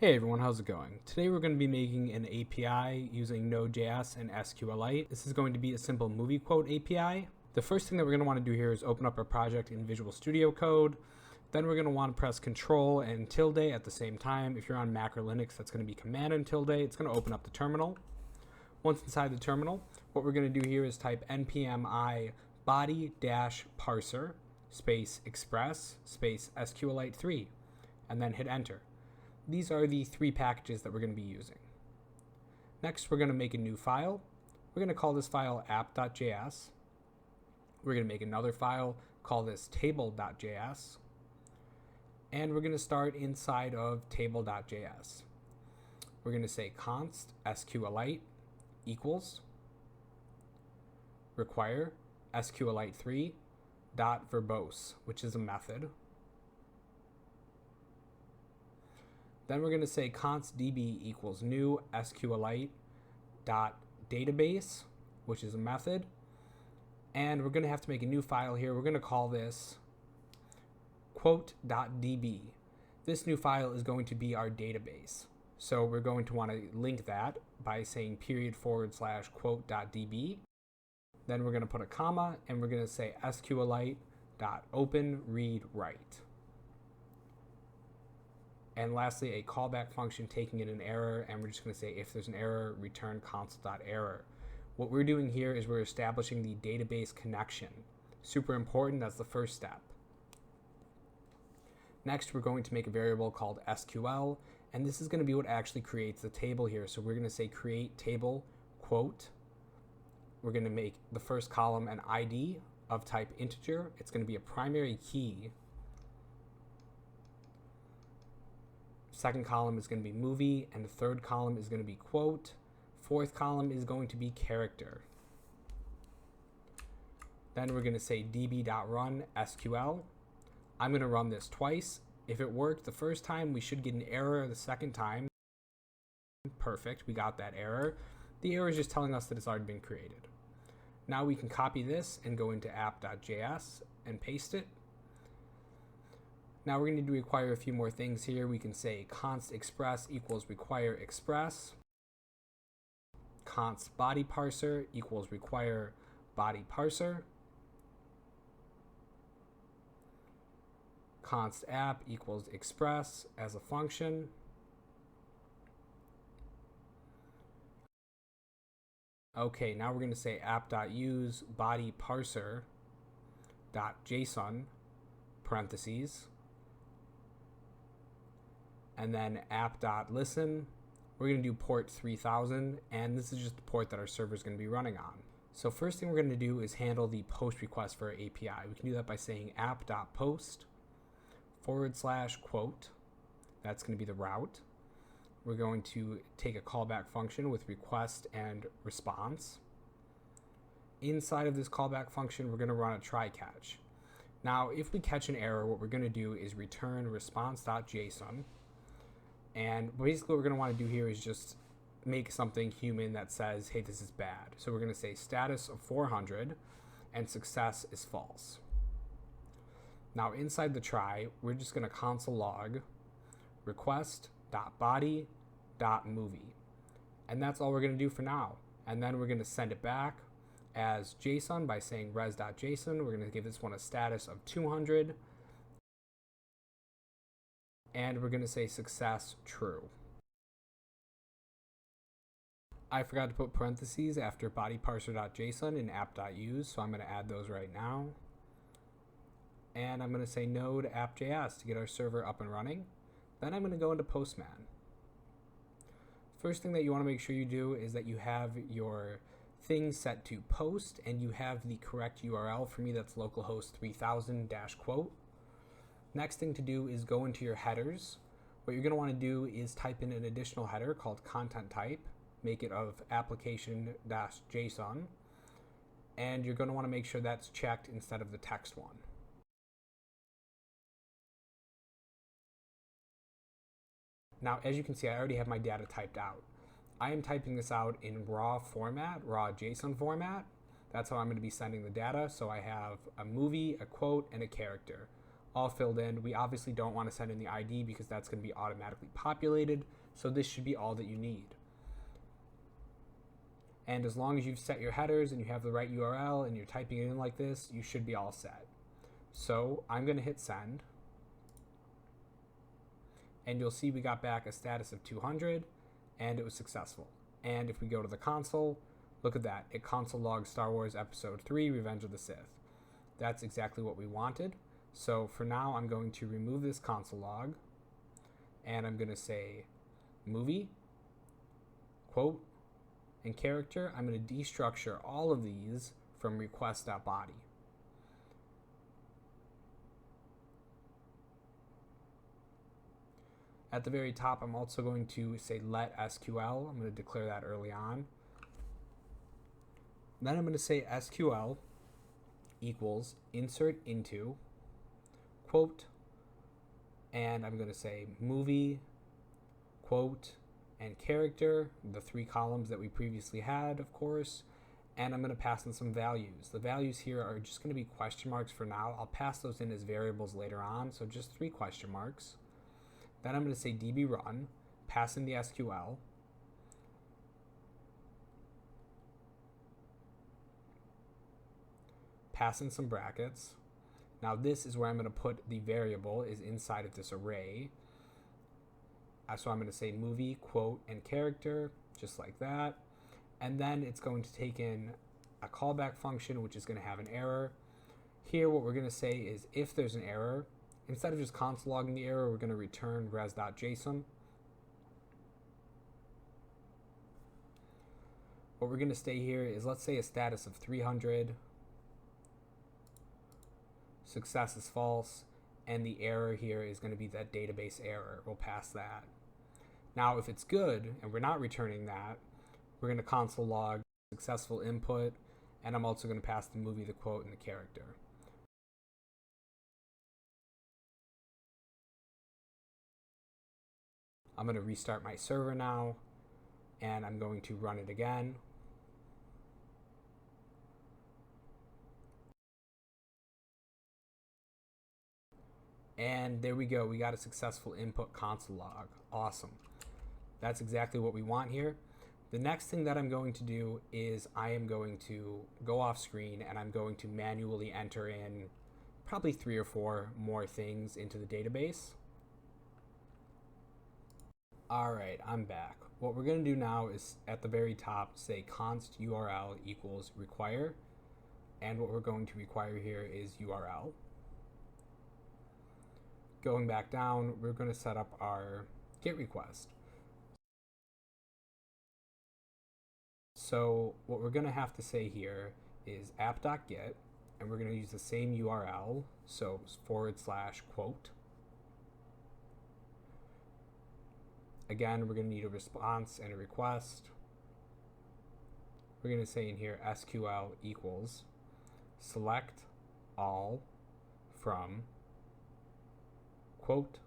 Hey everyone, how's it going? Today we're going to be making an API using Node JS and SQLite. This is going to be a simple movie quote API. The first thing that we're going to want to do here is open up our project in Visual Studio Code. Then we're going to want to press Control and tilde at the same time. If you're on Mac or Linux, that's going to be Command and tilde. It's going to open up the terminal. Once inside the terminal, what we're going to do here is type npm I body-parser space express space SQLite3 and then hit enter. These are the three packages that we're going to be using. Next, we're going to make a new file. We're going to call this file app.js. We're going to make another file, call this table.js. And we're going to start inside of table.js. We're going to say const SQLite equals require SQLite3 dot verbose, which is a method. Then we're going to say const db equals new SQLite dot database, which is a method. And we're going to have to make a new file here. We're going to call this quote.db. This new file is going to be our database. So we're going to want to link that by saying /quote.db. Then we're going to put a comma and we're going to say SQLite.openReadWrite. And lastly, a callback function taking in an error, and we're just going to say if there's an error, return console.error. What we're doing here is we're establishing the database connection. Super important, that's the first step. Next, we're going to make a variable called SQL, and this is going to be what actually creates the table here. So we're going to say create table quote. We're going to make the first column an ID of type integer. It's going to be a primary key. Second column is going to be movie, and the third column is going to be quote. Fourth column is going to be character. Then we're going to say db.run SQL. I'm going to run this twice. If it worked the first time, we should get an error the second time. Perfect, we got that error. The error is just telling us that it's already been created. Now we can copy this and go into app.js and paste it. Now we're going to require a few more things here. We can say const express equals require express. Const body parser equals require body parser. Const app equals express as a function. Okay, now we're going to say app.use body parser.json parentheses. And then app.listen, we're going to do port 3000, and this is just the port that our server is going to be running on. So first thing we're going to do is handle the post request for our API. We can do that by saying app.post /quote. That's going to be the route. We're going to take a callback function with request and response. Inside of this callback function, we're going to run a try catch. Now, if we catch an error, what we're going to do is return response.json. And basically what we're going to want to do here is just make something human that says, hey, this is bad. So we're going to say status of 400 and success is false. Now inside the try, we're just going to console log request.body.movie. And that's all we're going to do for now. And then we're going to send it back as JSON by saying res.json. We're going to give this one a status of 200. And we're going to say success true. I forgot to put parentheses after bodyparser.json and app.use, so I'm going to add those right now. And I'm going to say node app.js to get our server up and running. Then I'm going to go into Postman. First thing that you want to make sure you do is that you have your things set to post and you have the correct URL. For me, that's localhost 3000-quote. Next thing to do is go into your headers. What you're going to want to do is type in an additional header called content type, make it of application-json, and you're going to want to make sure that's checked instead of the text one. Now, as you can see, I already have my data typed out. I am typing this out in raw format, raw JSON format. That's how I'm going to be sending the data. So I have a movie, a quote, and a character. all filled in. We obviously don't want to send in the ID because that's going to be automatically populated. So this should be all that you need. And as long as you've set your headers and you have the right URL and you're typing it in like this, you should be all set. So I'm going to hit send. And you'll see we got back a status of 200 and it was successful. And if we go to the console, look at that. It console logs Star Wars Episode 3, Revenge of the Sith. That's exactly what we wanted. So for now, I'm going to remove this console log and I'm going to say movie, quote, and character. I'm going to destructure all of these from request.body. At the very top, I'm also going to say let SQL. I'm going to declare that early on. Then I'm going to say SQL equals insert into, quote, and I'm going to say movie, quote, and character, the 3 columns that we previously had, of course, and I'm going to pass in some values. The values here are just going to be question marks for now. I'll pass those in as variables later on, so just 3 question marks. Then I'm going to say db run, pass in the SQL, pass in some brackets. Now this is where I'm going to put the variable is inside of this array. So I'm going to say movie, quote, and character, just like that. And then it's going to take in a callback function, which is going to have an error. Here, what we're going to say is if there's an error, instead of just console logging the error, we're going to return res.json. What we're going to say here is, let's say a status of 300, success is false, and the error here is going to be that database error. We'll pass that. Now, if it's good and we're not returning that, we're going to console log successful input, and I'm also going to pass the movie, the quote, and the character. I'm going to restart my server now, and I'm going to run it again. And there we go. We got a successful input console log. Awesome. That's exactly what we want here. The next thing that I'm going to do is I am going to go off screen and I'm going to manually enter in probably 3 or 4 more things into the database. All right, I'm back. What we're going to do now is at the very top say const URL equals require. And what we're going to require here is URL. Going back down, we're going to set up our GET request. So what we're going to have to say here is app.get, and we're going to use the same URL, so / quote. Again, we're going to need a response and a request. We're going to say in here SQL equals select all from quote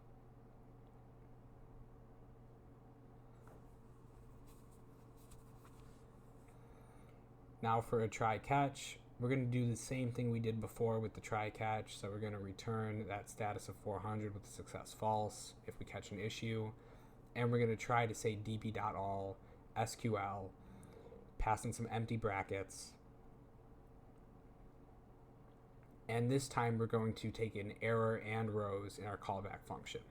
now for a try catch, we're going to do the same thing we did before with the try catch. So we're going to return that status of 400 with the success false if we catch an issue. And we're going to try to say db.all SQL, pass in some empty brackets. And this time we're going to take in error and rows in our callback function.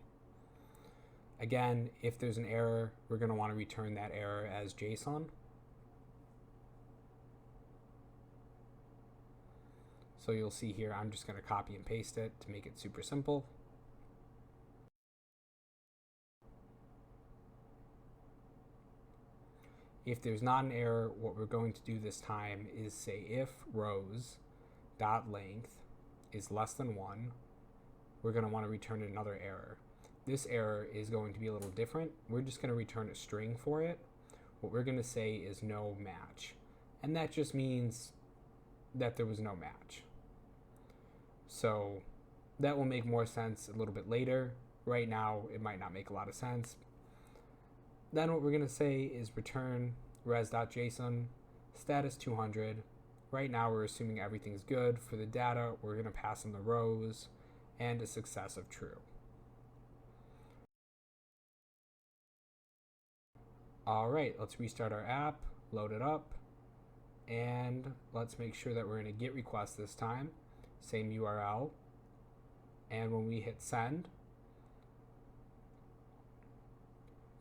Again, if there's an error, we're going to want to return that error as JSON. So you'll see here, I'm just going to copy and paste it to make it super simple. If there's not an error, what we're going to do this time is say if rows.length is less than 1, we're going to want to return another error. This error is going to be a little different. We're just going to return a string for it. What we're going to say is no match. And that just means that there was no match. So that will make more sense a little bit later. Right now, it might not make a lot of sense. Then what we're going to say is return res.json status 200. Right now we're assuming everything's good. For the data, we're going to pass in the rows, and a success of true. All right, let's restart our app, load it up, and let's make sure that we're in a GET request this time. Same URL. And when we hit send,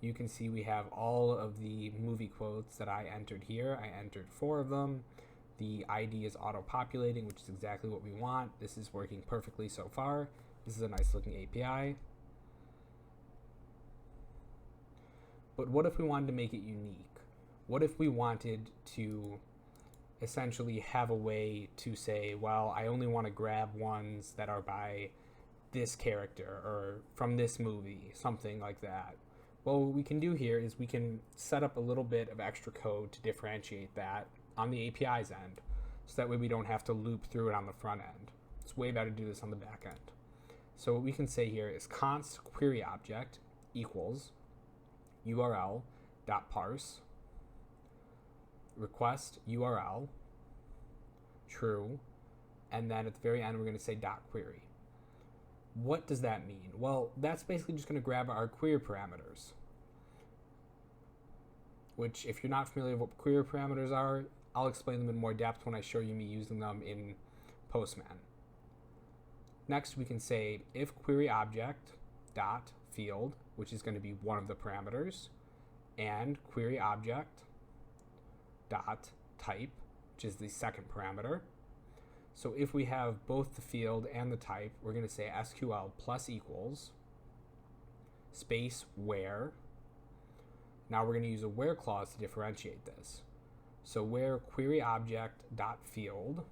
you can see we have all of the movie quotes that I entered here. I entered 4 of them. The ID is auto-populating, which is exactly what we want. This is working perfectly so far. This is a nice looking API. But what if we wanted to make it unique? What if we wanted to essentially have a way to say, well, I only want to grab ones that are by this character or from this movie, something like that. Well, what we can do here is we can set up a little bit of extra code to differentiate that on the API's end, so that way we don't have to loop through it on the front end. It's way better to do this on the back end. So what we can say here is const query object equals URL.parse request URL true, and then at the very end we're going to say .query. What does that mean? Well, that's basically just going to grab our query parameters, which if you're not familiar with what query parameters are, I'll explain them in more depth when I show you me using them in Postman. Next, we can say if query object dot field, which is going to be one of the parameters, and query object dot type, which is the second parameter. So if we have both the field and the type, we're going to say SQL plus equals space where. Now we're going to use a where clause to differentiate this. So where query object dot field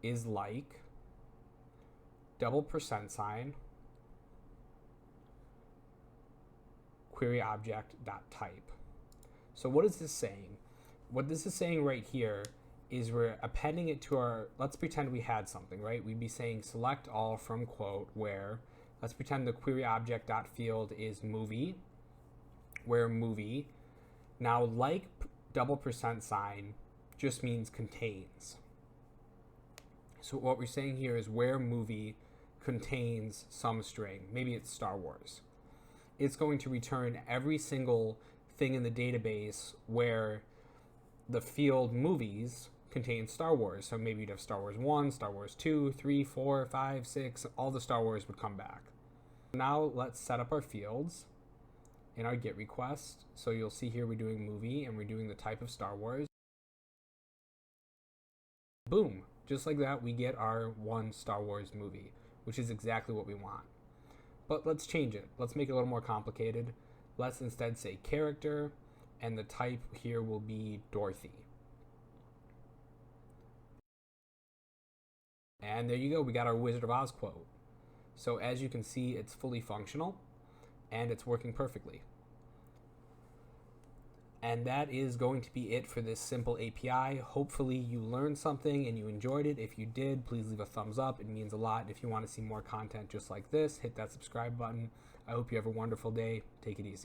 is like $% query object dot type. So what is this saying? What this is saying right here is we're appending it to our, let's pretend we had something, right? We'd be saying select all from quote where, let's pretend the query object dot field is movie, where movie. Now like $% just means contains. So what we're saying here is where movie contains some string, maybe it's Star Wars. It's going to return every single thing in the database where the field movies contains Star Wars. So maybe you'd have Star Wars 1, Star Wars 2, 3, 4, 5, 6, all the Star Wars would come back. Now let's set up our fields in our GET request. So you'll see here we're doing movie and we're doing the type of Star Wars. Boom, just like that we get our one Star Wars movie, which is exactly what we want. But let's change it. Let's make it a little more complicated. Let's instead say character, and the type here will be Dorothy. And there you go, we got our Wizard of Oz quote. So as you can see, it's fully functional and it's working perfectly. And that is going to be it for this simple API. Hopefully you learned something and you enjoyed it. If you did, please leave a thumbs up. It means a lot. If you want to see more content just like this, hit that subscribe button. I hope you have a wonderful day. Take it easy.